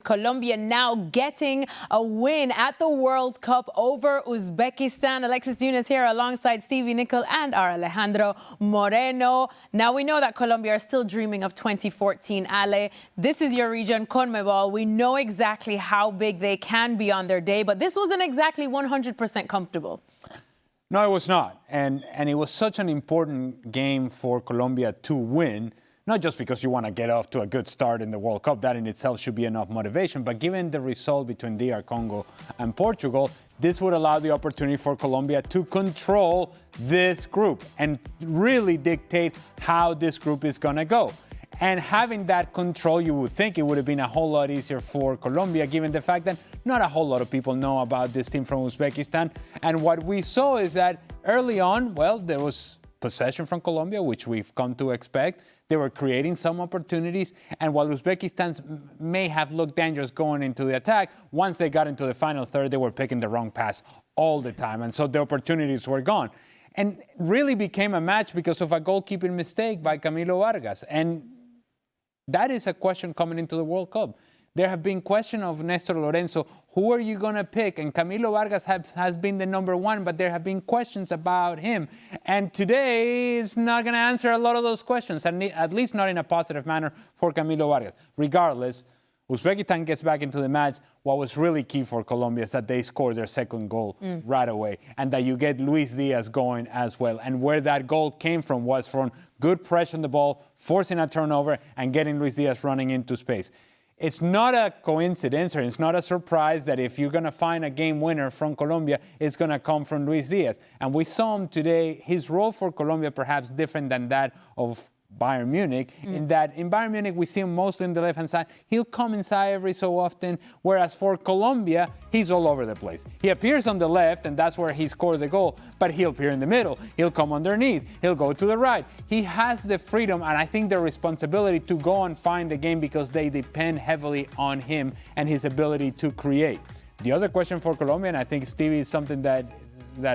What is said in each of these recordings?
Colombia now getting a win at the World Cup over Uzbekistan. Alexis Nunes here alongside Stevie Nicol and our Alejandro Moreno. Now we know that Colombia are still dreaming of 2014, Ale. This is your region, CONMEBOL. We know exactly how big they can be on their day, but this wasn't exactly 100% comfortable. No, it was not. And it was such an important game for Colombia to win, not just because you want to get off to a good start in the World Cup. That in itself should be enough motivation. But given the result between DR Congo and Portugal, this would allow the opportunity for Colombia to control this group and really dictate how this group is going to go. And having that control, you would think it would have been a whole lot easier for Colombia, given the fact that not a whole lot of people know about this team from Uzbekistan. And what we saw is that early on, well, there was possession from Colombia, which we've come to expect. They were creating some opportunities. And while Uzbekistan may have looked dangerous going into the attack, once they got into the final third, they were picking the wrong pass all the time. And so the opportunities were gone. And really became a match because of a goalkeeping mistake by Camilo Vargas. And that is a question coming into the World Cup. There have been questions of Nestor Lorenzo, who are you going to pick? And Camilo Vargas has been the number one, but there have been questions about him. And today is not going to answer a lot of those questions, at least not in a positive manner for Camilo Vargas. Regardless, Uzbekistan gets back into the match. What was really key for Colombia is that they scored their second goal right away, and that you get Luis Diaz going as well. And where that goal came from was from good pressure on the ball, forcing a turnover, and getting Luis Diaz running into space. It's not a coincidence, or it's not a surprise that if you're going to find a game winner from Colombia, it's going to come from Luis Diaz. And we saw him today, his role for Colombia perhaps different than that of Bayern Munich, in that in Bayern Munich we see him mostly on the left-hand side. He'll come inside every so often, whereas for Colombia, he's all over the place. He appears on the left, and that's where he scored the goal, but he'll appear in the middle. He'll come underneath. He'll go to the right. He has the freedom, and I think the responsibility to go and find the game because they depend heavily on him and his ability to create. The other question for Colombia, and I think, Stevie, is something that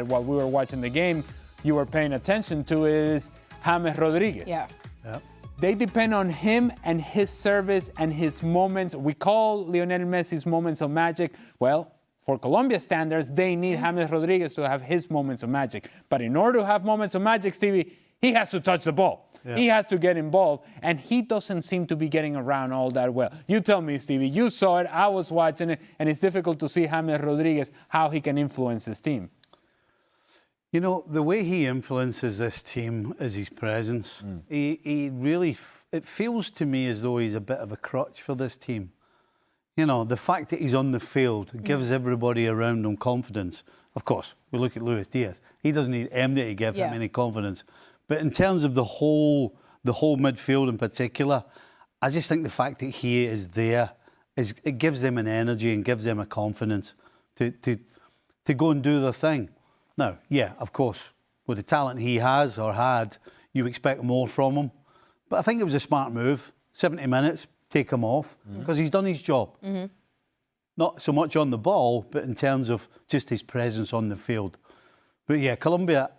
while we were watching the game, you were paying attention to, is James Rodríguez. Yeah. Yep. They depend on him and his service and his moments. We call Lionel Messi's moments of magic. Well, for Colombia standards, they need James Rodríguez to have his moments of magic. But in order to have moments of magic, Stevie, he has to touch the ball. Yeah. He has to get involved, and he doesn't seem to be getting around all that well. You tell me, Stevie, you saw it, I was watching it, and it's difficult to see James Rodríguez, how he can influence his team. You know, the way he influences this team is his presence. He really, it feels to me as though he's a bit of a crutch for this team. You know, the fact that he's on the field gives everybody around him confidence. Of course, we look at Luis Diaz. He doesn't need Emre to give him any confidence. But in terms of the whole midfield in particular, I just think the fact that he is there, it gives them an energy and gives them a confidence to go and do their thing. Now, yeah, of course, with the talent he has or had, you expect more from him. But I think it was a smart move. 70 minutes, take him off, because he's done his job. Not so much on the ball, but in terms of just his presence on the field. But yeah, Colombia,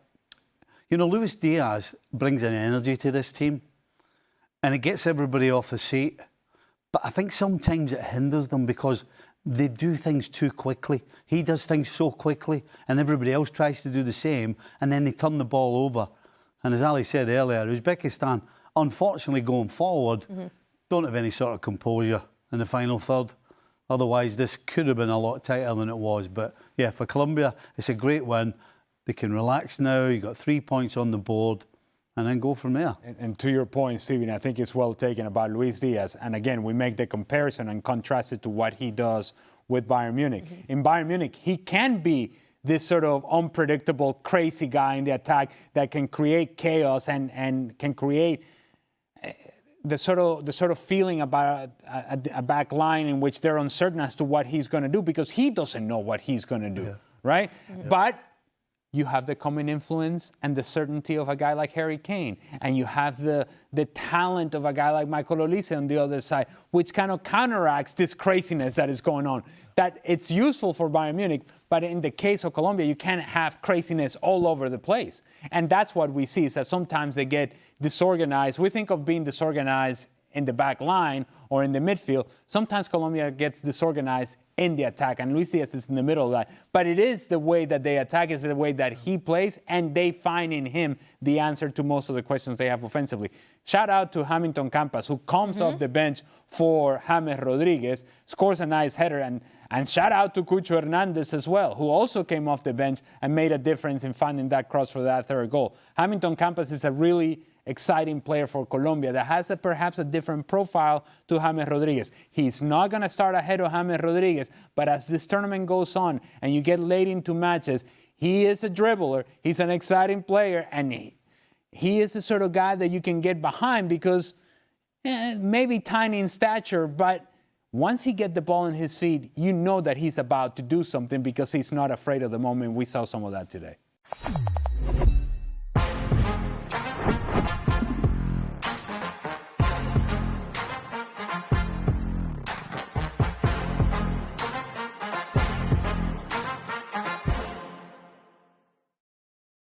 you know, Luis Diaz brings an energy to this team, and it gets everybody off the seat. But I think sometimes it hinders them because they do things too quickly. He does things so quickly, and everybody else tries to do the same, and then they turn the ball over. And as Ali said earlier, Uzbekistan, unfortunately going forward, don't have any sort of composure in the final third. Otherwise, this could have been a lot tighter than it was. But yeah, for Colombia, it's a great win. They can relax now. You've got 3 points on the board, and then go from there. And to your point, Stephen, I think it's well taken about Luis Diaz. And again, we make the comparison and contrast it to what he does with Bayern Munich. In Bayern Munich, he can be this sort of unpredictable, crazy guy in the attack that can create chaos and can create the sort of feeling about a back line in which they're uncertain as to what he's going to do because he doesn't know what he's going to do, right? But you have the common influence and the certainty of a guy like Harry Kane. And you have the talent of a guy like Michael Olise on the other side, which kind of counteracts this craziness that is going on. That it's useful for Bayern Munich, but in the case of Colombia, you can't have craziness all over the place. And that's what we see, is that sometimes they get disorganized. We think of being disorganized in the back line or in the midfield, sometimes Colombia gets disorganized in the attack, and Luis Diaz is in the middle of that. But it is the way that they attack, is the way that he plays, and they find in him the answer to most of the questions they have offensively. Shout out to Hamilton Campas, who comes off the bench for James Rodríguez, scores a nice header, and shout out to Cucho Hernandez as well, who also came off the bench and made a difference in finding that cross for that third goal. Hamilton Campas is a really exciting player for Colombia that has perhaps a different profile to James Rodríguez. He's not going to start ahead of James Rodríguez, but as this tournament goes on and you get late into matches, he is a dribbler, he's an exciting player, and he is the sort of guy that you can get behind because maybe tiny in stature, but once he gets the ball in his feet, you know that he's about to do something because he's not afraid of the moment. We saw some of that today.